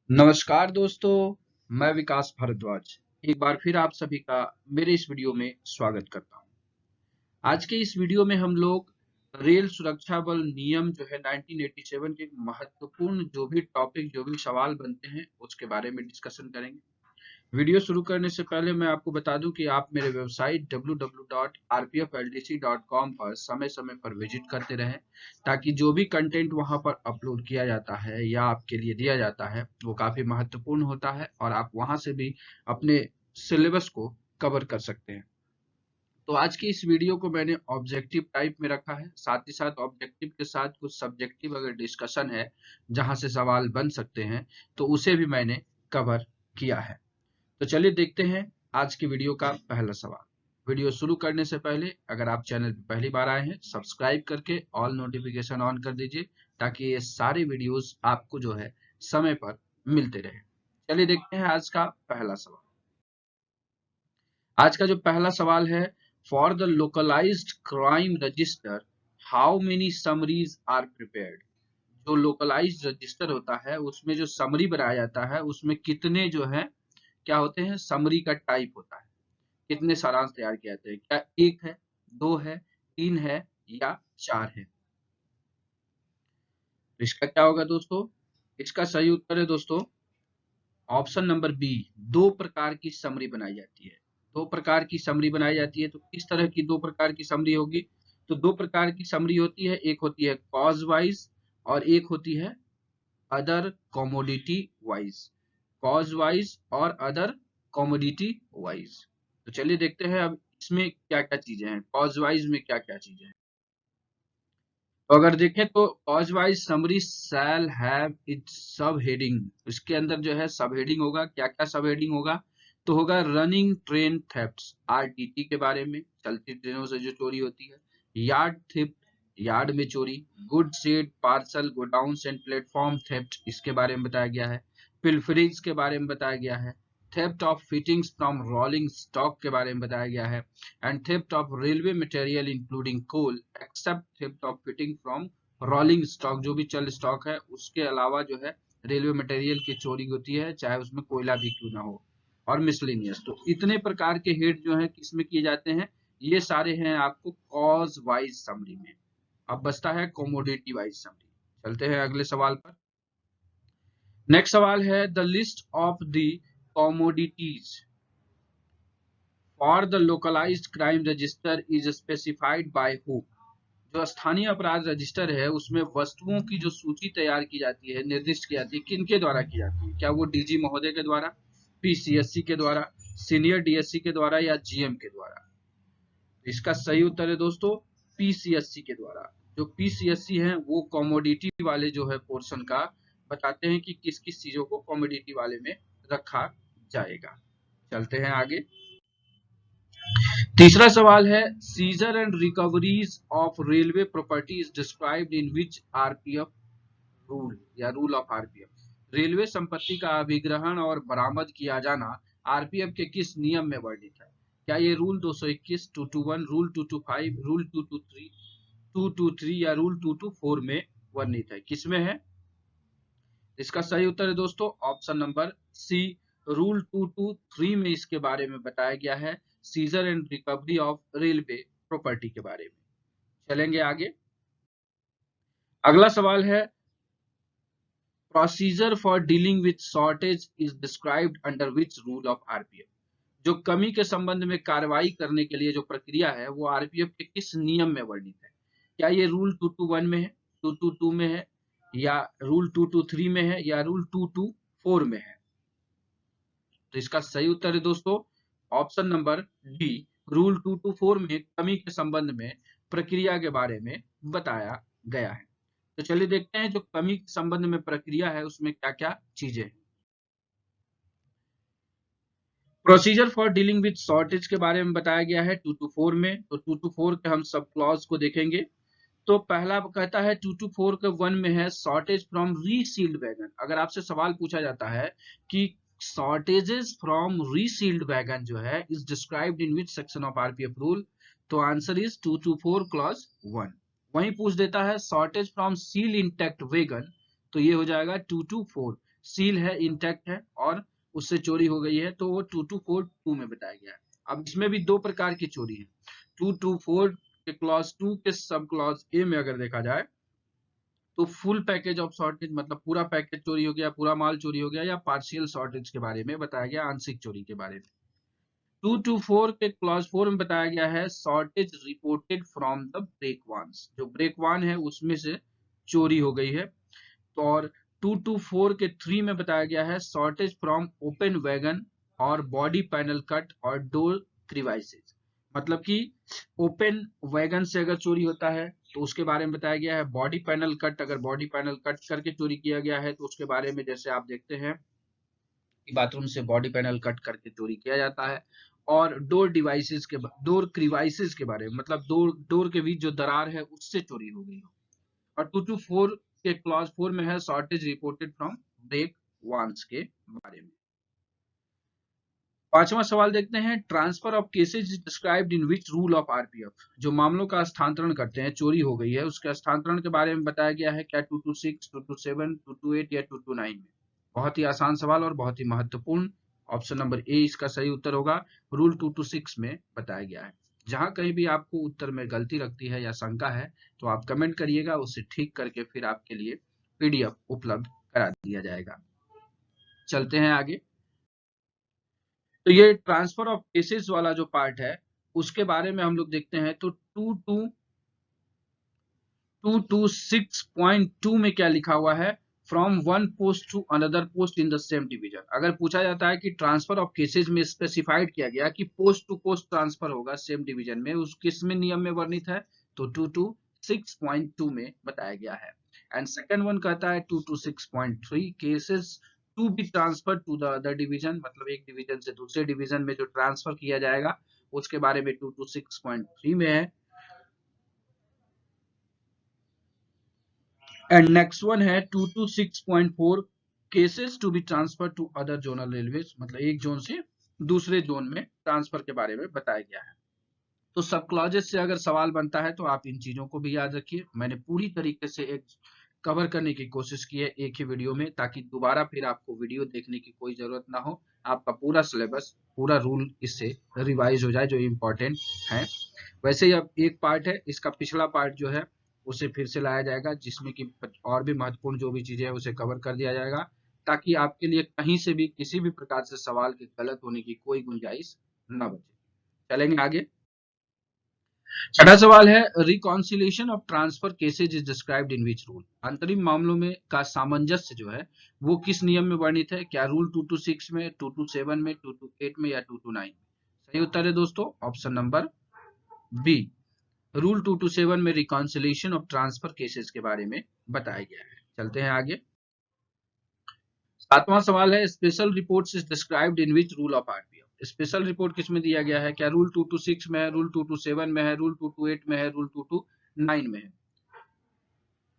नमस्कार दोस्तों, मैं विकास भारद्वाज एक बार फिर आप सभी का मेरे इस वीडियो में स्वागत करता हूं। आज के इस वीडियो में हम लोग रेल सुरक्षा बल नियम जो है 1987 के महत्वपूर्ण जो भी सवाल बनते हैं उसके बारे में डिस्कशन करेंगे। वीडियो शुरू करने से पहले मैं आपको बता दूं कि आप मेरे वेबसाइट www.rpfldc.com पर समय-समय पर विजिट करते रहें ताकि जो भी कंटेंट वहां पर अपलोड किया जाता है या आपके लिए दिया जाता है वो काफी महत्वपूर्ण होता है और आप वहां से भी अपने सिलेबस को कवर कर सकते हैं। तो आज की इस वीडियो को मैंने ऑब्जेक्टिव टाइप में रखा है, साथ ही साथ ऑब्जेक्टिव के साथ कुछ सब्जेक्टिव अगर डिस्कशन है जहां से सवाल बन सकते हैं तो उसे भी मैंने कवर किया है। तो चलिए देखते हैं आज की वीडियो का पहला सवाल। वीडियो शुरू करने से पहले अगर आप चैनल पर पहली बार आए हैं सब्सक्राइब करके ऑल नोटिफिकेशन ऑन कर दीजिए ताकि ये सारे वीडियोस आपको जो है समय पर मिलते रहे। चलिए देखते हैं आज का पहला सवाल। आज का जो पहला सवाल है, for the localized crime register how many summaries are prepared. जो लोकलाइज्ड रजिस्टर होता है उसमें जो समरी बनाया जाता है उसमें कितने जो है क्या होते हैं, समरी का टाइप होता है, कितने सारांश तैयार किए जाते हैं, क्या एक है, दो है, तीन है या चार है। तो इसका क्या होगा दोस्तों, इसका सही उत्तर है दोस्तों ऑप्शन नंबर बी, दो प्रकार की समरी बनाई जाती है। दो प्रकार की समरी बनाई जाती है। तो किस तरह की दो प्रकार की समरी होगी, तो दो प्रकार की समरी होती है, एक होती है कॉज वाइज और एक होती है other commodity wise. Cause wise और अदर कॉमोडिटी वाइज। तो चलिए देखते हैं अब इसमें क्या क्या चीजें हैं, कॉज वाइज में क्या क्या चीजें हैं। तो अगर देखें तो cause wise summary shall have it's सब हेडिंग, इसके अंदर जो है सब हेडिंग होगा। क्या क्या सब हेडिंग होगा, तो होगा रनिंग ट्रेन थेफ्ट्स, आरटीटी के बारे में, चलती ट्रेनों से जो चोरी होती है, यार्ड थेफ्ट, यार्ड में चोरी, good shed parcel godowns and platform theft, इसके बारे में बताया गया है, पिल्फरिंग्स के बारे में बताया गया है, theft of fittings from rolling stock के बारे में बताया गया है, and theft of railway material including coal except theft of fitting from rolling stock, जो भी चल स्टॉक है उसके अलावा जो है रेलवे मटेरियल की चोरी होती है चाहे उसमें कोयला भी क्यों ना हो, और मिसलेनियस। तो इतने प्रकार के हेड जो है किसमें किए जाते हैं, ये सारे हैं आपको कॉज वाइज समरी में। अब बचता है कॉमोडिटी वाइज समरी। चलते हैं अगले सवाल पर। नेक्स्ट सवाल है, the list of the commodities for the localized crime register is specified by who. जो स्थानीय अपराध रजिस्टर है उसमें वस्तुओं की जो सूची तैयार की जाती है, निर्दिष्ट की जाती है, किनके द्वारा की जाती है, क्या वो डीजी महोदय के द्वारा, पीसीएससी के द्वारा, सीनियर डीएससी के द्वारा या जीएम के द्वारा। इसका सही उत्तर है दोस्तों पीसीएससी के द्वारा। जो पीसीएससी है वो कॉमोडिटी वाले जो है पोर्शन का बताते हैं कि किस किस चीजों को कॉमोडिटी वाले में रखा जाएगा। चलते हैं आगे। तीसरा सवाल है, seizure and recoveries of railway property is described in which RPF rule या रूल ऑफ आरपीएफ। रेलवे संपत्ति का अभिग्रहण और बरामद किया जाना आरपीएफ के किस नियम में वर्णित है, क्या ये रूल 221, 221, रूल 225, रूल 223, 223 या रूल 224 में वर्णित है, किसमें है। इसका सही उत्तर है दोस्तों ऑप्शन नंबर सी, रूल 223 में इसके बारे में बताया गया है, seizure and recovery of railway property के बारे में। चलेंगे आगे। अगला सवाल है, procedure for dealing with shortage is described under which rule of RPF. जो कमी के संबंध में कार्रवाई करने के लिए जो प्रक्रिया है वो आरपीएफ के किस नियम में वर्णित है, क्या ये रूल 221 में है, 222 में है या रूल 223 में है या रूल 224 में है। तो इसका सही उत्तर है दोस्तों ऑप्शन नंबर डी, रूल 224 में कमी के संबंध में प्रक्रिया के बारे में बताया गया है। तो चलिए देखते हैं जो कमी के संबंध में प्रक्रिया है उसमें क्या क्या चीजें हैं। Procedure for dealing with shortage के बारे में बताया गया है 224 में। तो 224 के हम सब क्लॉज को देखेंगे। तो पहला कहता है 224 के 1 में है शॉर्टेज फ्रॉम रीसील्ड वैगन। अगर आपसे सवाल पूछा जाता है कि शॉर्टेजेस फ्रॉम रीसील्ड वैगन जो है is described in which section of RPF rule, तो आंसर इज 224 क्लॉज 1। वहीं पूछ देता है shortage from seal intact wagon, तो ये हो जाएगा 224। सील है, इंटैक्ट है और उससे चोरी हो गई है, तो वो 2242 में बताया गया है। अब इसमें भी दो प्रकार की चोरी है। 224 के क्लॉज 2 के सब क्लॉज ए में अगर देखा जाए तो फुल पैकेज ऑफ शॉर्टेज मतलब पूरा पैकेज चोरी हो गया, पूरा माल चोरी हो गया, या पार्शियल शॉर्टेज के बारे में बताया गया, आंशिक चोरी के बारे में। 224 के क्लॉज 4 में बताया गया है shortage reported from the brake vans, जो ब्रेक वान है उसमें से चोरी हो गई है। तो और 224 के 3 में बताया गया है शॉर्टेज फ्रॉम ओपन वैगन और बॉडी पैनल कट और डोर क्रिवाइसेस, मतलब कि ओपन वैगन से अगर चोरी होता है तो उसके बारे में बताया गया है। बॉडी पैनल कट, अगर बॉडी पैनल कट करके चोरी किया गया है तो उसके बारे में, जैसे आप देखते हैं कि बाथरूम से बॉडी पैनल कट करके चोरी किया जाता है। और डोर क्रिवाइसेस के बारे में, मतलब डोर के बीच जो दरार है उससे चोरी हो गई हो। और 224 के क्लॉज 4 में है shortage reported from brake vans के बारे में। पांचवा सवाल देखते हैं, transfer of cases described in which rule of RPF, जो मामलों का स्थानांतरण करते हैं, चोरी हो गई है उसके स्थानांतरण के बारे में बताया गया है। क्या 226, 227, 228 या 229 में? बहुत ही आसान सवाल और बहुत ही महत्वपूर्ण। ऑप्शन नंबर ए इसका सही उत्तर होगा। रूल 226 में बताया गया है। जहां कहीं भी आपको उत्तर में गलती लगती है या शंका है तो आप कमेंट करिएगा, उसे ठीक करके फिर आपके लिए पीडीएफ उपलब्ध करा दिया जाएगा। चलते हैं आगे। तो ये ट्रांसफर ऑफ केसेस वाला जो पार्ट है उसके बारे में हम लोग देखते हैं। तो 226.2 में क्या लिखा हुआ है, from one post to another post in the same division. अगर पूछा जाता है कि ट्रांसफर ऑफ केसेज में स्पेसिफाइड किया गया कि पोस्ट टू पोस्ट ट्रांसफर होगा सेम डिवीजन में, उस किस में नियम में वर्णित है, तो 226.2 में बताया गया है। एंड सेकंड वन कहता है 226.3 cases to be transfer to the other division, मतलब एक डिवीजन से दूसरे डिवीजन में जो ट्रांसफर किया जाएगा उसके बारे में 226.3 में है। एंड नेक्स्ट वन है 226.4 cases to be transfer to other zonal railways, मतलब एक जोन से दूसरे जोन में ट्रांसफर के बारे में बताया गया है। तो सब क्लॉजेस से अगर सवाल बनता है तो आप इन चीजों को भी याद रखिए। मैंने पूरी तरीके से एक कवर करने की कोशिश की है एक ही वीडियो में, ताकि दोबारा फिर आपको वीडियो देखने की कोई जरूरत ना हो, आपका पूरा सिलेबस, पूरा रूल इससे रिवाइज हो जाए जो इम्पोर्टेंट है। वैसे ही अब एक पार्ट है, इसका पिछला पार्ट जो है उसे फिर से लाया जाएगा, जिसमें कि और भी महत्वपूर्ण जो भी चीजें है उसे कवर कर दिया जाएगा, ताकि आपके लिए कहीं से भी किसी भी प्रकार से सवाल के गलत होने की कोई गुंजाइश न बचे। चलेंगे आगे। छठा सवाल है, reconciliation of transfer cases is described in which rule. अंतरिम मामलों में का सामंजस्य जो है वो किस नियम में वर्णित है? क्या रूल 226 में, 227 में, 228 में या 229 में? सही उत्तर है दोस्तों ऑप्शन नंबर बी। रूल 227 में रिकॉन्सिलिएशन ऑफ ट्रांसफर केसेस के बारे में बताया गया है। चलते हैं आगे। सातवां सवाल है, special reports is described in which rule of RPF. Special report किस में दिया गया है? क्या रूल 226 में है, रूल 227 में है, रूल 228 में है, रूल 229 में है?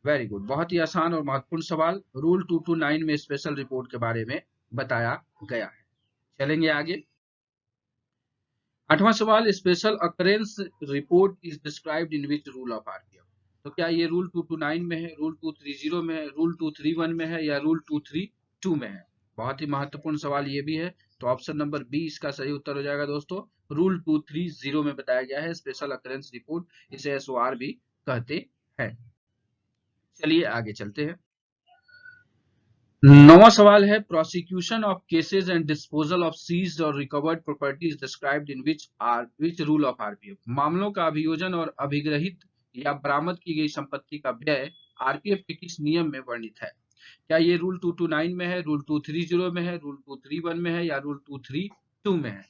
वेरी गुड, बहुत ही आसान और महत्वपूर्ण सवाल। रूल 229 में स्पेशल रिपोर्ट के बारे में बताया गया है। चलेंगे आगे। आठवां सवाल, special occurrence report is described in which rule of RPF. तो क्या ये रूल 229 में है, रूल 230 में है, रूल 231 में है या रूल 232 में है? बहुत ही महत्वपूर्ण सवाल ये भी है। तो ऑप्शन नंबर बी इसका सही उत्तर हो जाएगा दोस्तों। रूल 230 में बताया गया है स्पेशल अकरेंस रिपोर्ट, इसे एसओआर भी कहते हैं। चलिए आगे चलते हैं। नौवां सवाल है, prosecution of cases and disposal of seized और recovered properties described in which rule of RPF. मामलों का अभियोजन और अभिग्रहित या बरामद की गई संपत्ति का व्यय आरपीएफ के किस नियम में वर्णित है? क्या ये रूल 229 में है, रूल 230 में है, रूल 231 में है या रूल 232 में है?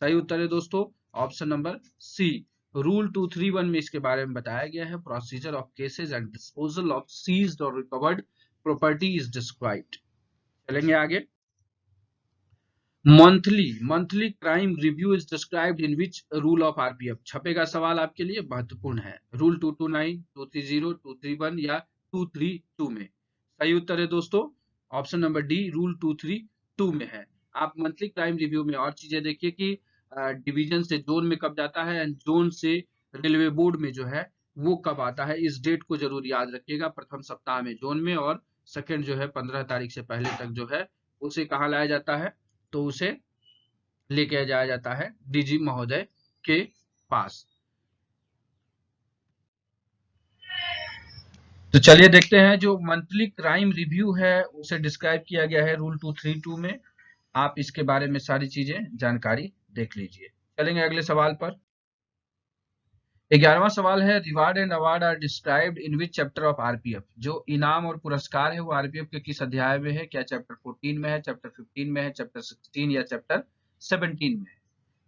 सही उत्तर है दोस्तों ऑप्शन नंबर सी। रूल 231 में इसके बारे में बताया गया है, procedure of cases and disposal of seized और रिकवर्ड प्रॉपर्टी इज डिस्क्राइब्ड। चलेंगे आगे। Monthly crime review is described in which rule of RPF. छपेगा सवाल आपके लिए महत्वपूर्ण है। रूल 229, 230, 231 या 232 में? सही उत्तर है दोस्तों ऑप्शन नंबर डी, रूल 232 में है। आप मंथली क्राइम रिव्यू में और चीजें देखिए कि डिवीजन से जोन में कब जाता है एंड जोन से रेलवे बोर्ड में जो है वो कब आता है। इस डेट को जरूर याद रखिएगा, प्रथम सप्ताह में जोन में और सेकंड जो है 15 तारीख से पहले तक जो है उसे कहाँ लाया जाता है, तो उसे लेके जाया जाता है डीजी महोदय के पास। तो चलिए देखते हैं, जो मंथली क्राइम रिव्यू है उसे डिस्क्राइब किया गया है रूल 232 में। आप इसके बारे में सारी चीजें जानकारी देख लीजिए। चलेंगे अगले सवाल पर। 11वां सवाल है, reward and award are described in which chapter of RPF. जो इनाम और पुरस्कार है वो आरपीएफ के किस अध्याय में है? क्या चैप्टर 14 में है, चैप्टर 15 में है, चैप्टर 16 या चैप्टर 17 में है?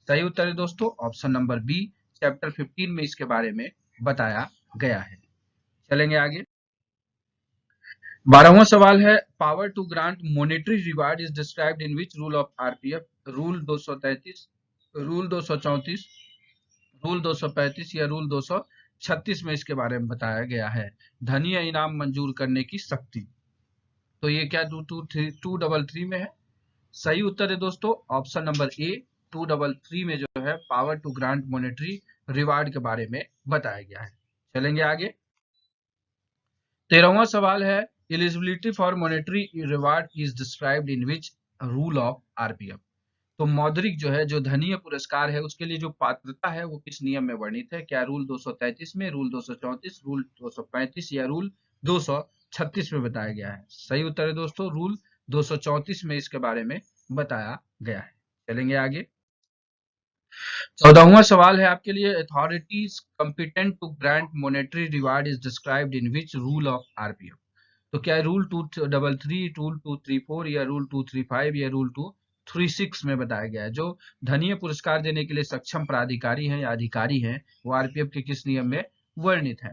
सही उत्तर है दोस्तों ऑप्शन नंबर बी, चैप्टर 15 में इसके बारे में बताया गया है। चलेंगे आगे। 12वां सवाल है, power to grant monetary reward is described in which rule of RPF? Rule 233, rule 234, rule 235 या रूल 236 में इसके बारे में बताया गया है। धनीय इनाम मंजूर करने की शक्ति, तो ये क्या 233 में है? सही उत्तर है दोस्तों ऑप्शन नंबर ए, 233 में जो है power to grant monetary reward के बारे में बताया गया है। चलेंगे आगे। 13वां सवाल है, eligibility for monetary reward is described in which rule of RPF? तो मौद्रिक जो है, जो धनीय पुरस्कार है, उसके लिए जो पात्रता है वो किस नियम में वर्णित है? क्या रूल 233 में, रूल 234, रूल 235 या रूल 236 में बताया गया है? सही उत्तर है दोस्तों रूल 234 में इसके बारे में बताया गया है। चलेंगे आगे। 14वां सवाल है आपके लिए, authorities competent to grant monetary reward is described in which rule of RPF? तो क्या रूल 233, रूल 234 या रूल 235 या रूल 236 में बताया गया है? जो धनीय पुरस्कार देने के लिए सक्षम प्राधिकारी हैं या अधिकारी हैं वो आरपीएफ के किस नियम में वर्णित है?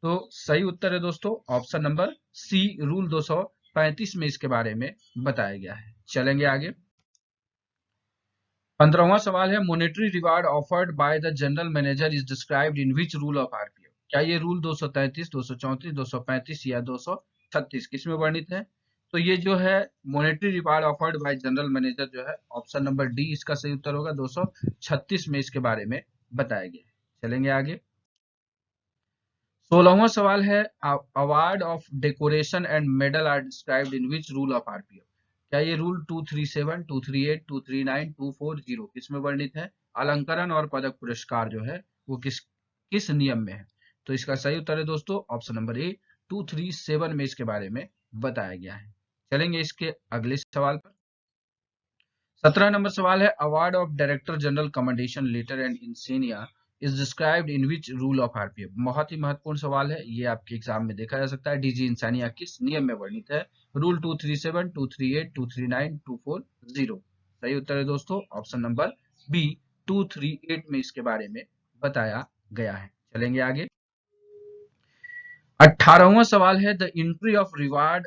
तो सही उत्तर है दोस्तों ऑप्शन नंबर सी, रूल 235 में इसके बारे में बताया गया है। चलेंगे आगे। 15वां सवाल है, monetary reward offered by the general manager is described in which rule of RPF? क्या ये रूल 233, 234, 235 या 236 किस में वर्णित है? तो ये जो है monetary reward offered by general manager जो है ऑप्शन नंबर डी इसका सही उत्तर होगा, 236 में इसके बारे में बताया गया है। चलेंगे आगे। 16वां सवाल है, award of decoration and medal are described in which rule of RPF? क्या ये रूल 237, 238, 239, 240 किस में वर्णित है? अलंकरण और पदक पुरस्कार जो है वो किस नियम में है? तो इसका सही उत्तर है दोस्तों ऑप्शन नंबर ए, 237 में इसके बारे में बताया गया है। चलेंगे इसके अगले सवाल पर। 17 नंबर सवाल है, award of director general commendation letter and insignia is described in which rule of RPF? बहुत ही महत्वपूर्ण सवाल है, ये आपके एग्जाम में देखा जा सकता है। डीजी इंसानिया किस नियम में वर्णित है? रूल 237, 238, 239, 240। सही उत्तर है दोस्तों ऑप्शन नंबर बी, 238 में इसके बारे में बताया गया है। चलेंगे आगे। 18वां सवाल है, the entry of reward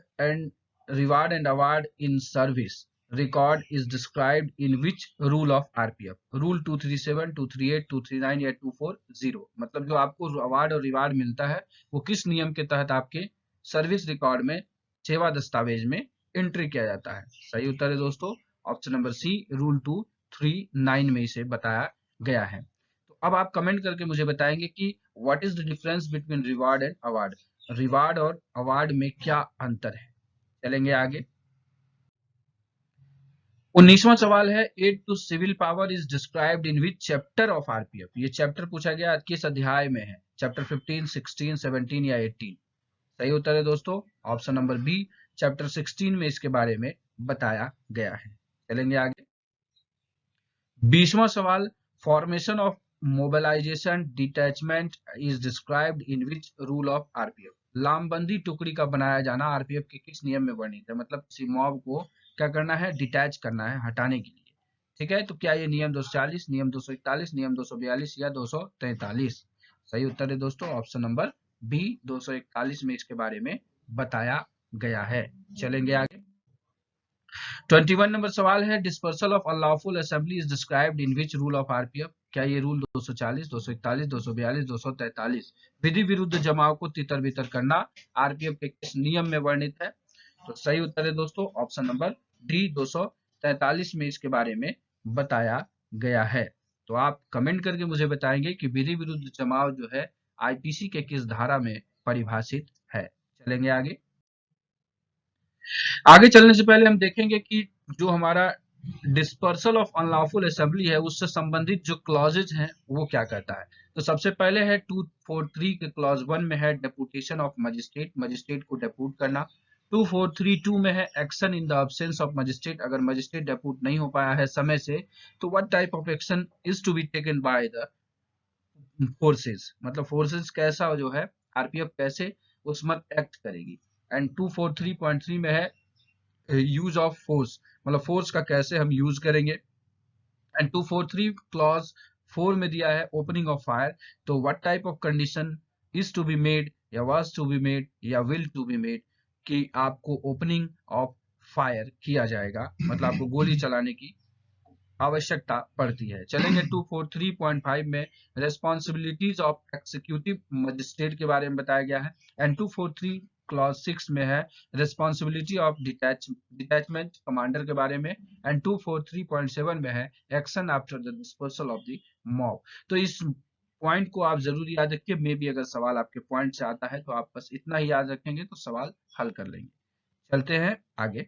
and award in service record is described in which rule of RPF? Rule 237, 238, 239 या 240? मतलब जो आपको अवार्ड और रिवार्ड मिलता है वो किस नियम के तहत आपके सर्विस रिकॉर्ड में, सेवा दस्तावेज में एंट्री किया जाता है? सही उत्तर है दोस्तों ऑप्शन नंबर सी, रूल 239 में इसे बताया गया है। तो अब आप कमेंट करके मुझे बताएंगे कि what is the difference between reward and award? Reward और अवार्ड में क्या अंतर है? चलेंगे आगे। 19वां सवाल है, aid to civil power is described in which chapter of RPF? ये चैप्टर पूछा गया किस अध्याय में है? चैप्टर 15, 16, 17 या 18? सही उत्तर है दोस्तों ऑप्शन नंबर बी, चैप्टर 16 में इसके बारे में बताया गया है। चलेंगे आगे। 20वां सवाल, formation of mobilisation detachment is described in which rule of RPF? लामबंदी टुकड़ी का बनाया जाना आरपीएफ के किस नियम में वर्णित है? मतलब किसी मॉब को क्या करना है? डिटैच करना है, हटाने के लिए। ठीक है, तो क्या ये नियम 240, नियम 241, नियम 242 या 243? सही उत्तर है दोस्तों ऑप्शन नंबर बी, 241 में इसके बारे में बताया गया है। चलेंगे आगे। 21 नंबर सवाल है, dispersal of unlawful assembly is described in which rule of RPF? क्या ये रूल 240, 241, 242, 243? विधि विरुद्ध जमाव को तितर बितर करना आरपीएफ के किस नियम में वर्णित है? तो सही उत्तर है दोस्तों ऑप्शन नंबर डी, 243 में इसके बारे में बताया गया है। तो आप कमेंट करके मुझे बताएंगे कि विधि विरुद्ध जमाव जो है आईपीसी के किस धारा में परिभाषित है। चलेंगे आगे। आगे चलने से पहले हम देखेंगे कि जो हमारा डिस्पर्सल ऑफ अनलॉफुल असेंबली है उससे संबंधित जो क्लॉजेज हैं वो क्या कहता है। तो सबसे पहले है 243 के क्लॉज 1 में है डेपुटेशन ऑफ मजिस्ट्रेट, मजिस्ट्रेट को डेपूट करना। 2432 में है action in the absence of magistrate, अगर मजिस्ट्रेट डेपूट नहीं हो पाया है समय से तो what type of action is to be taken by the forces, मतलब फोर्सेस कैसा जो है आरपीएफ कैसे उस पर एक्ट करेगी। एंड 243.3 में है यूज ऑफ फोर्स, मतलब फोर्स का कैसे हम यूज करेंगे। एंड 243 क्लॉज 4 में दिया है ओपनिंग ऑफ फायर, तो what type of condition is to be made या वाज टू बी मेड या विल टू बी मेड कि आपको ओपनिंग ऑफ फायर किया जाएगा, मतलब आपको गोली चलाने की आवश्यकता पड़ती है। चलेंगे 243.5 में रेस्पॉन्सिबिलिटीज ऑफ एग्जीक्यूटिव मजिस्ट्रेट के बारे में बताया गया है। एंड 243 क्लॉज 6 में है रेस्पॉन्सिबिलिटी ऑफ डिटैचमेंट कमांडर के बारे में। एंड 243.7 में है action after the dispersal of the mob. तो इस पॉइंट को आप जरूर याद रखिए, मे भी अगर सवाल आपके पॉइंट से आता है तो आप बस इतना ही याद रखेंगे तो सवाल हल कर लेंगे। चलते हैं आगे।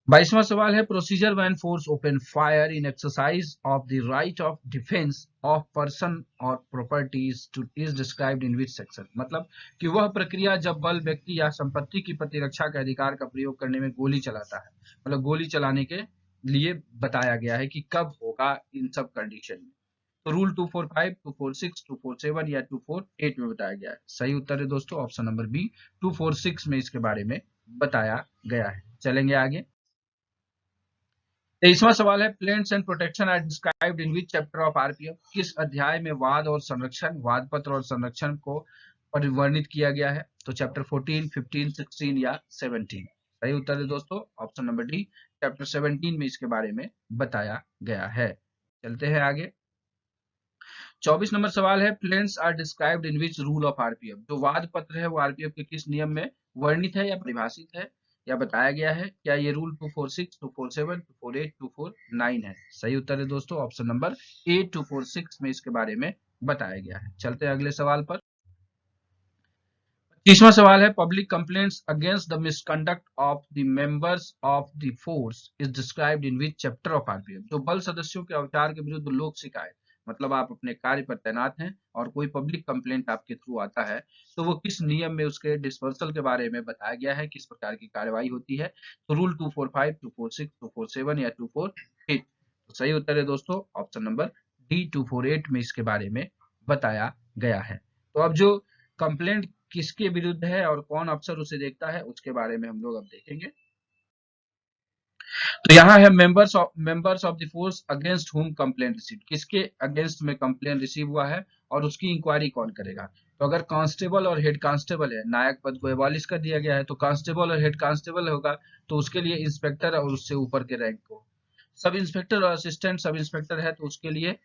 22वां सवाल है procedure when force open fire in exercise of the right of defence of person और properties to is described in which section, मतलब कि वह प्रक्रिया जब बल व्यक्ति या संपत्ति की प्रतिरक्षा के अधिकार का प्रयोग करने में गोली चलाता है, मतलब गोली चलाने के लिए बताया गया है कि कब होगा इन सब कंडीशन में। तो रूल 245, 246, 247 या 248 में बताया गया है। सही उत्तर है दोस्तों ऑप्शन नंबर बी 246 में इसके बारे में बताया गया है। चलेंगे आगे। 23वां सवाल है plans and protection are described in which chapter of RPF, किस अध्याय में वाद और संरक्षण, वाद पत्र और संरक्षण को परिवर्णित किया गया है। तो चैप्टर 14, 15, 16 या 17। सही उत्तर है दोस्तों ऑप्शन नंबर डी चैप्टर 17 में इसके बारे में बताया गया है। चलते हैं आगे। 24 नंबर सवाल है plans are described in which rule of RPF, जो वाद पत्र है वो आरपीएफ के किस नियम में वर्णित है या परिभाषित है या बताया गया है। क्या ये रूल 246, 247, 248, 249 है। सही उत्तर है दोस्तों ऑप्शन नंबर ए 246 में इसके बारे में बताया गया है। चलते हैं अगले सवाल पर। 30वां सवाल है public complaints against the misconduct of the members of the force is described in which chapter of RPF, जो बल सदस्यों के अवतार के विरुद्ध लोक शिकायत, मतलब आप अपने कार्य पर तैनात हैं और कोई पब्लिक कंप्लेंट आपके थ्रू आता है तो वो किस नियम में उसके डिस्पर्सल के बारे में बताया गया है, किस प्रकार की कार्रवाई होती है। तो रूल 245, 246, 247 या 248। तो सही उत्तर है दोस्तों ऑप्शन नंबर डी 248 में इसके बारे में बताया गया है। तो अब जो कंप्लेंट किसके विरुद्ध है और कौन अफसर उसे देखता है उसके बारे में हम लोग अब देखेंगे। तो यहाँ है members of the force against हुम कंप्लेंट रिसीव, किसके अगेंस्ट में कंप्लेंट रिसीव हुआ है और उसकी इंक्वायरी कौन करेगा। तो अगर कांस्टेबल और हेड कांस्टेबल है, नायक पद को एबॉलिश कर दिया गया है, तो कांस्टेबल और हेड कांस्टेबल होगा तो उसके लिए इंस्पेक्टर और उससे ऊपर के रैंक को। सब इंस्पेक्टर और असिस्टेंट सब इंस्पेक्टर है तो उसके लिए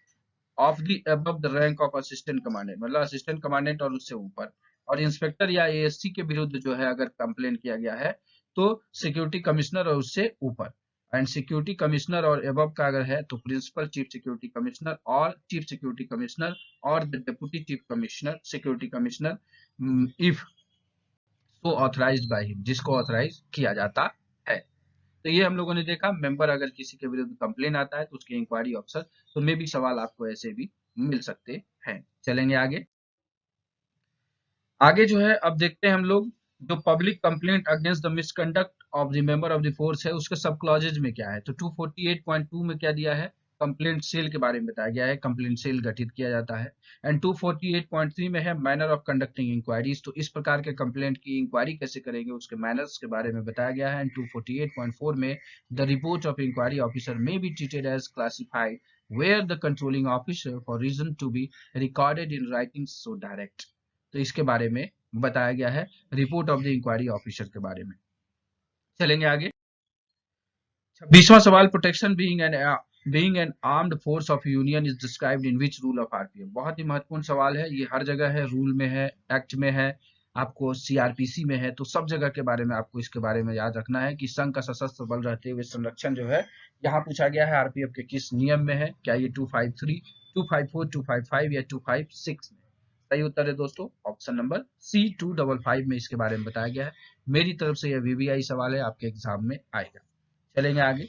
of the above the rank of assistant commandant, मतलब असिस्टेंट कमांडेंट और उससे ऊपर। और इंस्पेक्टर या एएससी के विरुद्ध जो है अगर कंप्लेन किया गया है तो सिक्योरिटी कमिश्नर और उससे ऊपर। एंड सिक्योरिटी कमिश्नर और अबव का अगर है तो प्रिंसिपल चीफ सिक्योरिटी कमिश्नर और चीफ सिक्योरिटी कमिश्नर और the deputy chief commissioner security commissioner if so authorised by him, जिसको ऑथराइज किया जाता है। तो ये हम लोगों ने देखा मेंबर अगर किसी के विरुद्ध कंप्लेन आता है तो उसकी इंक्वायरी ऑफिसर, तो मे भी सवाल आपको ऐसे भी मिल सकते हैं। चलेंगे आगे। आगे जो है अब देखते हैं हम लोग जो public complaint against the misconduct of the member of the force है उसके सब क्लॉजेज में क्या है। तो 248.2 में क्या दिया है, कंप्लेंट सेल के बारे में बताया गया है, कंप्लेंट सेल गठित किया जाता है। एंड 248.3 में है मैनर ऑफ कंडक्टिंग इंक्वायरीज, तो इस प्रकार के कंप्लेंट की इंक्वायरी कैसे करेंगे उसके मैनर्स के बारे में बताया गया है। एंड 248.4 में the report of inquiry officer may be treated as classified where the controlling officer for reason to be recorded in writing so direct, तो इसके बारे में बताया गया है report of the inquiry officer के बारे में। चलेंगे आगे। 26वां सवाल protection being an armed force of union is described in which rule of RPF, बहुत ही महत्वपूर्ण सवाल है, ये हर जगह है, रूल में है, एक्ट में है, आपको सीआरपीसी में है, तो सब जगह के बारे में आपको इसके बारे में याद रखना है कि संघ का सशस्त्र बल रहते हुए संरक्षण जो है यहाँ पूछा गया है आरपीएफ के किस नियम में है। क्या ये 253, 254, 255 या 256 में। सही उत्तर है दोस्तों ऑप्शन नंबर सी 255 में इसके बारे में बताया गया है। मेरी तरफ से यह वीवीआई सवाल है, आपके एग्जाम में आएगा। चलेंगे आगे।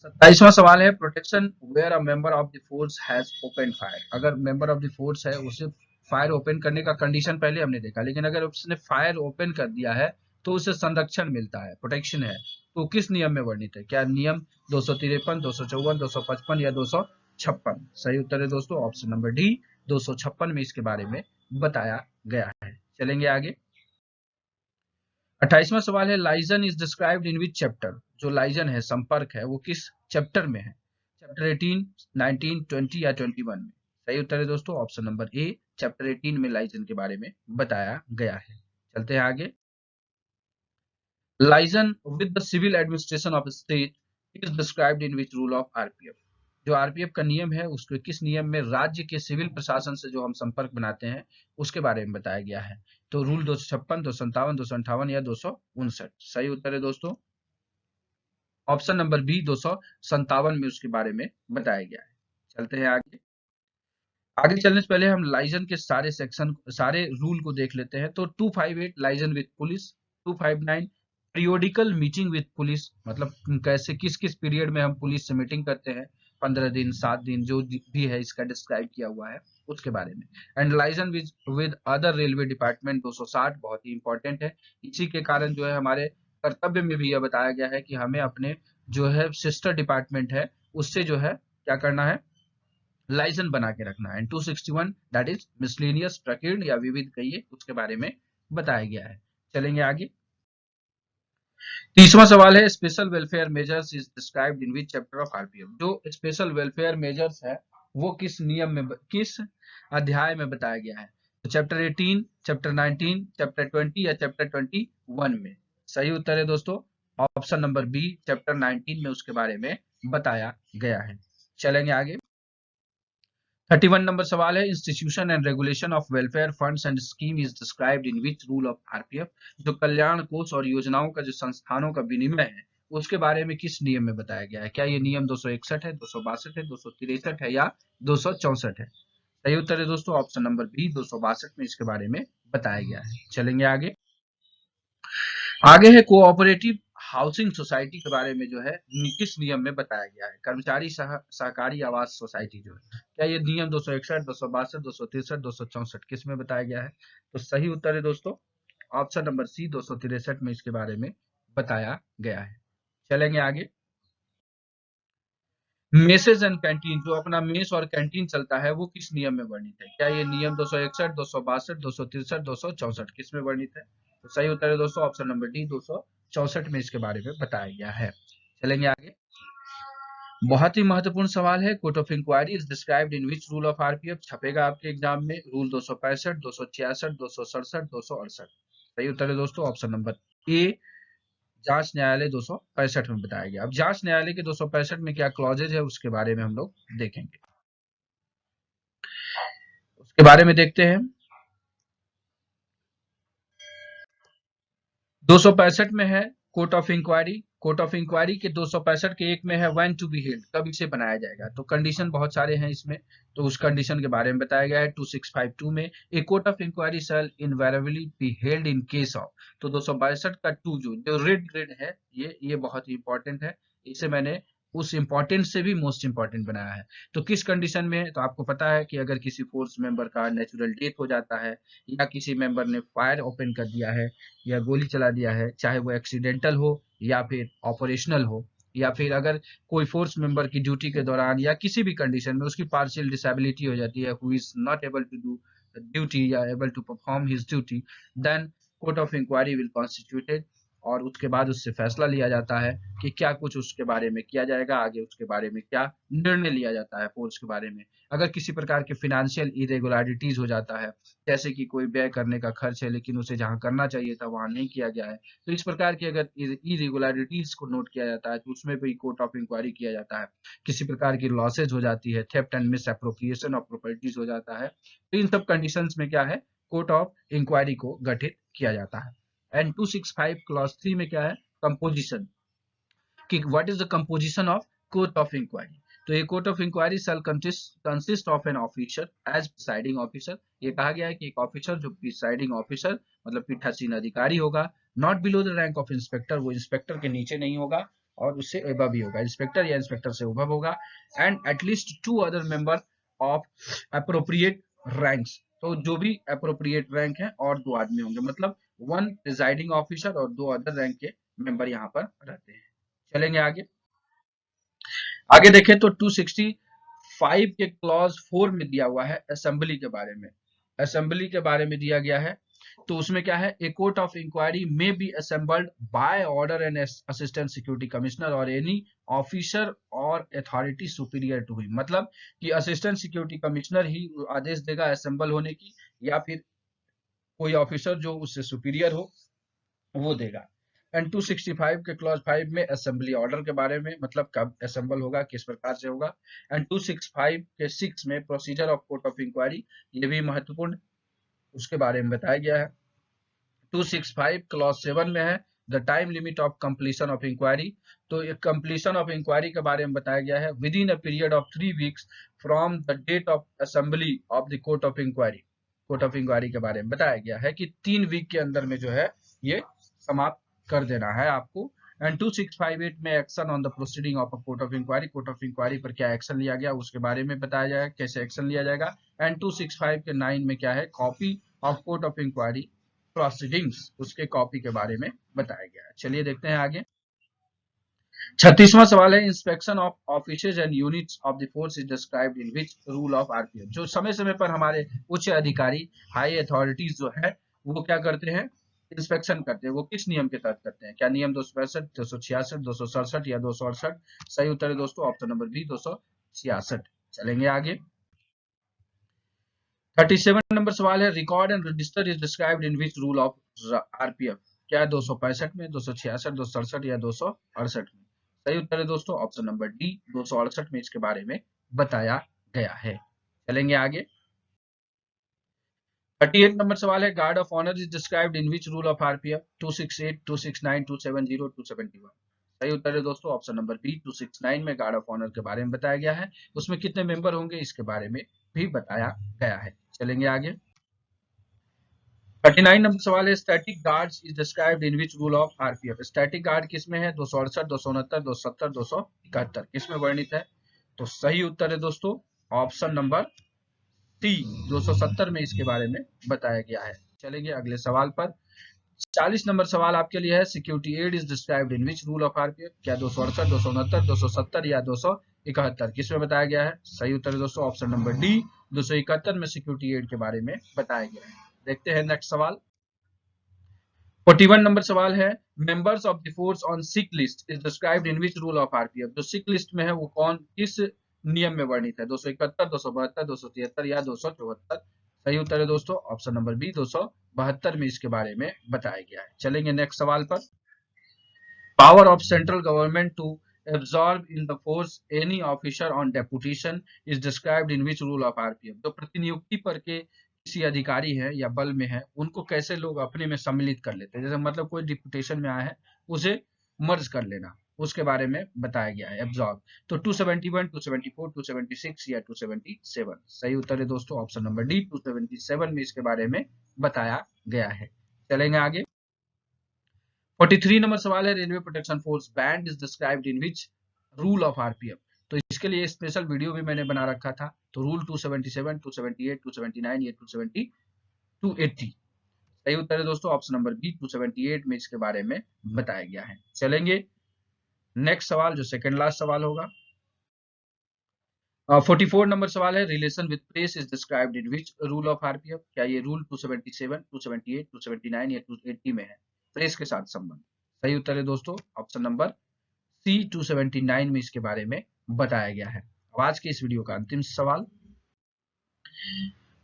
27वां सवाल है protection where a member of the force has open fire. अगर मेंबर ऑफ द फोर्स है उसे फायर ओपन करने का कंडीशन पहले हमने देखा, लेकिन अगर उसने फायर ओपन कर दिया है तो उसे संरक्षण मिलता है, प्रोटेक्शन है। तो किस नियम में वर्णित है? क्या नियम 253, 254, 255 या 256? सही उत्तर है दोस्तों ऑप्शन नंबर डी 256 में इसके बारे में बताया गया है। चलेंगे आगे। 28वां सवाल है liaison is described in which chapter. जो लाइजन है, संपर्क है, वो किस चैप्टर में है? चैप्टर 18, 19, 20 या 21 में? सही उत्तर है दोस्तों ऑप्शन नंबर ए चैप्टर 18 में लाइजन के बारे में बताया गया है। चलते हैं आगे। Liaison with the civil administration of state is described in which rule of RPF. जो आरपीएफ का नियम है उसके किस नियम में राज्य के सिविल प्रशासन से जो हम संपर्क बनाते हैं उसके बारे में बताया गया है? तो रूल 256, 257, 258 या 259? सही उत्तर है दोस्तों ऑप्शन नंबर बी 257 में उसके बारे में बताया गया है। चलते हैं आगे। आगे चलने से पहले हम लाइजन के सारे सेक्शन, सारे रूल को देख लेते हैं। तो 258 liaison with police, 259 periodical meeting with police, मतलब कैसे किस किस पीरियड में हम पुलिस से मीटिंग करते हैं, 15 दिन, 7 दिन, जो भी है इसका डिस्क्राइब किया हुआ है उसके बारे में। And liaison with other railway department 260 बहुत ही इंपॉर्टेंट है। इसी के कारण जो है हमारे कर्तव्य में भी यह बताया गया है कि हमें अपने जो है सिस्टर डिपार्टमेंट है उससे जो है क्या करना है, लाइजन बना के रखना है। एंड 261 दैट इज मिसलेनियस, प्रकीर्ण या विविध कहिए, उसके बारे में बताया गया है। चलेंगे आगे। 30वां सवाल है special welfare measures is described in which chapter of RPF. जो स्पेशल वेलफेयर मेजर्स है वो किस नियम में, किस अध्याय में बताया गया है? तो चैप्टर 18, चैप्टर 19, चैप्टर 20 या चैप्टर 21 में? सही उत्तर है दोस्तों ऑप्शन नंबर बी चैप्टर 19 में उसके बारे में बताया गया है। चलेंगे आगे। 31 नंबर सवाल है institution and regulation of welfare funds and scheme is described in which rule of RPF. जो कल्याण कोष और योजनाओं का जो संस्थानों का विनिमय है उसके बारे में किस नियम में बताया गया है? क्या ये नियम 261 है, 262 है, 263 है या 264 है? सही उत्तर है दोस्तों ऑप्शन नंबर बी 262 में इसके बारे में बताया गया है। चलेंगे आगे। आगे है कोऑपरेटिव हाउसिंग सोसाइटी के बारे में जो है किस नियम में बताया गया है? कर्मचारी सहकारी आवास सोसाइटी जो है, क्या ये नियम 261, 262, 263, 264 किस में बताया गया है? तो सही उत्तर है दोस्तों ऑप्शन नंबर सी 263 में इसके बारे में बताया गया है। चलेंगे आगे। मेसेज एंड कैंटीन, जो अपना मेस और कैंटीन चलता है वो किस नियम में वर्णित है? क्या ये नियम 261, 262, 263, 264 किस में वर्णित है? तो सही उत्तर है दोस्तों ऑप्शन नंबर डी 264 में इसके बारे में बताया गया है। चलेंगे आगे। बहुत ही महत्वपूर्ण सवाल है court of inquiry is described in which rule of RPF. छपेगा आपके एग्जाम में रूल 265, 266, 267, 268। सही उत्तर है दोस्तों ऑप्शन नंबर ए जांच न्यायालय 265 में बताया गया। अब जांच न्यायालय के 265 में क्या क्लॉजेज है उसके बारे में हम लोग देखेंगे, उसके बारे में देखते हैं। 265 में है court of inquiry. Court of inquiry के 265 के एक में है व्हेन टू बी हेल्ड, कब इसे बनाया जाएगा। तो कंडीशन बहुत सारे हैं इसमें, तो उस कंडीशन के बारे में बताया गया है 2652 में। A court of inquiry shall invariably be held in case of. तो 262 का 2 जो रेड ग्रेड है ये बहुत ही इंपॉर्टेंट है। इसे मैंने उस इंपॉर्टेंट से भी मोस्ट इंपॉर्टेंट बनाया है। तो किस कंडीशन में है? तो आपको पता है कि अगर किसी फोर्स मेंबर का नेचुरल डेथ हो जाता है या किसी मेंबर ने फायर ओपन कर दिया है या गोली चला दिया है, चाहे वो एक्सीडेंटल हो या फिर ऑपरेशनल हो, या फिर अगर कोई फोर्स मेंबर की ड्यूटी के दौरान या किसी भी कंडीशन में उसकी पार्शियल डिसेबिलिटी हो जाती है, who is not able to do duty या able to perform his duty, then court of inquiry will constituted और उसके बाद उससे फैसला लिया जाता है कि क्या कुछ उसके बारे में किया जाएगा, आगे उसके बारे में क्या निर्णय लिया जाता है फोर्स के बारे में। अगर किसी प्रकार के फिनेंशियल इरेगुलरिटीज हो जाता है, जैसे कि कोई व्यय करने का खर्च है लेकिन उसे जहां करना चाहिए था वहां नहीं किया गया है, तो इस प्रकार की अगर इरेगुलरिटीज को नोट किया जाता है तो उसमें भी कोर्ट ऑफ इंक्वायरी किया जाता है। किसी प्रकार की लॉसेज हो जाती है, theft and miss appropriation of properties हो जाता है, तो इन सब कंडीशंस में क्या है, कोर्ट ऑफ इंक्वायरी को गठित किया जाता है। एंड 265 क्लॉज 3 में क्या है, कंपोजिशन, कि what is the composition of court of inquiry. तो a court of inquiry shall consist of an officer as presiding officer. ये कहा गया है कि एक ऑफिसर जो प्रिसाइडिंग ऑफिसर मतलब पीठासीन अधिकारी होगा, not below the rank of inspector, वो इंस्पेक्टर के नीचे नहीं होगा और उससे एबव ही होगा, इंस्पेक्टर या इंस्पेक्टर से एबव होगा, and at least 2 other member of appropriate ranks, तो जो भी अप्रोप्रिएट रैंक है और 2 आदमी होंगे, मतलब 1 प्रिसाइडिंग ऑफिसर और 2 अदर रैंक के मेंबर यहाँ पर रहते हैं। चलेंगे आगे। आगे देखें तो 265 के क्लॉज 4 में दिया हुआ है असेंबली के बारे में। असेंबली के बारे में दिया गया है, तो उसमें क्या है, a court of inquiry may be assembled by order and assistant security commissioner or any officer or authority superior to him, मतलब कि असिस्टेंट सिक्योरिटी कमिश्नर ही आदेश देगा असेंबल होने की, या फिर कोई ऑफिसर जो उससे सुपीरियर हो वो देगा। एंड 265 के क्लॉज 5 में असेंबली ऑर्डर के बारे में, मतलब कब असेंबल होगा, किस प्रकार से होगा। एंड 265 के 6 में procedure of court of inquiry, ये भी महत्वपूर्ण, उसके बारे में बताया गया है। 265 क्लॉज 7 में है the time limit of completion of inquiry, तो कंप्लीशन ऑफ इंक्वायरी के बारे में बताया गया है within a period of 3 weeks from the date of assembly of the court of inquiry. Court of inquiry के बारे में बताया गया है कि 3 वीक के अंदर में जो है ये समाप्त कर देना है आपको। एंड 2658 में action on the proceeding of a court of inquiry, court of inquiry पर क्या एक्शन लिया गया उसके बारे में बताया जाएगा, कैसे एक्शन लिया जाएगा। एंड 265 के 9 में क्या है, copy of court of inquiry proceedings, उसके कॉपी के बारे में बताया गया है। चलिए देखते हैं आगे। 36वां सवाल है, inspection of offices and units of the force is described in which rule of RPF, जो समय समय पर हमारे उच्च अधिकारी हाई अथॉरिटीज जो है वो क्या करते हैं, इंस्पेक्शन करते हैं, वो किस नियम के तहत करते हैं, क्या नियम 265, 266, 267 या 268? सही उत्तर है दोस्तों ऑप्शन नंबर बी 266। चलेंगे आगे। 37 नंबर सवाल है, record and register is described in which rule of RPF, क्या 265 में, 266, 267 या 268 में? सही उत्तर है दोस्तों ऑप्शन नंबर डी 268 में इसके बारे में बताया गया है। चलेंगे आगे। 38 नंबर सवाल है, guard of honour is described in which rule of RPF, 268, 269, 270, 271? सही उत्तर है दोस्तों ऑप्शन नंबर बी 269 में गार्ड ऑफ ऑनर के बारे में बताया गया है, उसमें कितने मेंबर होंगे इसके बारे में भी बताया गया है। चलेंगे आगे। 39 नंबर सवाल है, static guards is described in which rule of RPF, static guard किसमें है, 268, 269, 270, 271 किसमें वर्णित है? तो सही उत्तर है दोस्तों ऑप्शन नंबर सी 270 में इसके बारे में बताया गया है। चलेंगे अगले सवाल पर। 40 नंबर सवाल आपके लिए है, security aid is described in which rule of RPF, क्या 268, 269, 270 या 271 किसमें बताया गया है? सही उत्तर है दोस्तों ऑप्शन नंबर डी 271 में सिक्योरिटी एड के बारे में बताया गया है। देखते हैं नेक्स्ट सवाल। 41 नंबर सवाल है, members of the force on sick list is described in which rule of RPF, जो सिक लिस्ट में है वो कौन किस नियम में वर्णित है, 271, 272, 273 या 274? सही उत्तर है दोस्तों ऑप्शन नंबर बी 272 में इसके बारे में बताया गया है। चलेंगे नेक्स्ट सवाल पर। Power of central government to absorb in the force any officer on deputation is described in which rule of RPF, जो प्रतिनियुक्ति पर के किसी अधिकारी है या बल में है उनको कैसे लोग अपने में सम्मिलित कर लेते हैं, जैसे मतलब कोई डिपुटेशन में आया है उसे मर्ज कर लेना, उसके बारे में बताया गया है एब्सॉर्ब। तो 271, 274, 276 या 277? सही उत्तर है दोस्तों ऑप्शन नंबर डी 277 में इसके बारे में बताया गया है। चलेंगे आगे। 43 नंबर सवाल है, railway protection force band is described in which rule of RPF, तो इसके लिए स्पेशल वीडियो भी मैंने बना रखा था, तो रूल 277, 278, 279 या 270, 280? सही उत्तर है दोस्तों ऑप्शन नंबर बी 278 में इसके बारे में बताया गया है। चलेंगे नेक्स्ट सवाल जो सेकंड लास्ट सवाल होगा। 44 नंबर सवाल है, relation with press is described in which rule of RPF, क्या ये रूल 277, 278, 279 या 280 में है, प्रेस के साथ संबंध? सही उत्तर है दोस्तों ऑप्शन नंबर सी 279 में इसके बारे में बताया गया है। अब आज के इस वीडियो का अंतिम सवाल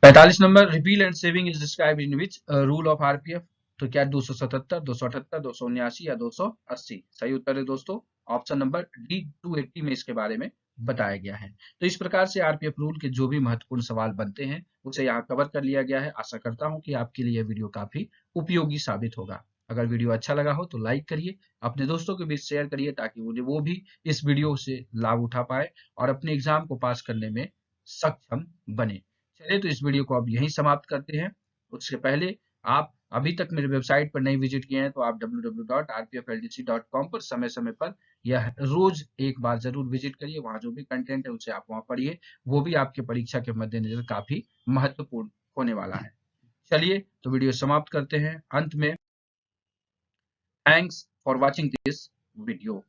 45 number, repeal and saving is described in which rule of RPF, तो क्या 277, 278, 279 या 280? सही उत्तर है दोस्तों ऑप्शन नंबर डी 280 में इसके बारे में बताया गया है। तो इस प्रकार से आरपीएफ रूल के जो भी महत्वपूर्ण सवाल बनते हैं उसे यहाँ कवर कर लिया गया है। आशा करता हूं कि आपके लिए यह वीडियो काफी उपयोगी साबित होगा। अगर वीडियो अच्छा लगा हो तो लाइक करिए, अपने दोस्तों के बीच शेयर करिए ताकि वो भी इस वीडियो से लाभ उठा पाए और अपने एग्जाम को पास करने में सक्षम बने। चलिए तो इस वीडियो को अब यहीं समाप्त करते हैं। उससे पहले आप अभी तक मेरे वेबसाइट पर नहीं विजिट किए हैं तो आप www.rpfldc.com पर समय-समय पर यह रोज एक बार जरूर विजिट करिए। वहाँ जो भी कंटेंट है उसे आप वहाँ पढ़िए, वो भी आपके परीक्षा के मद्देनजर काफी महत्वपूर्ण होने वाला है। चलिए तो वीडियो समाप्त करते हैं। अंत में thanks for watching this video.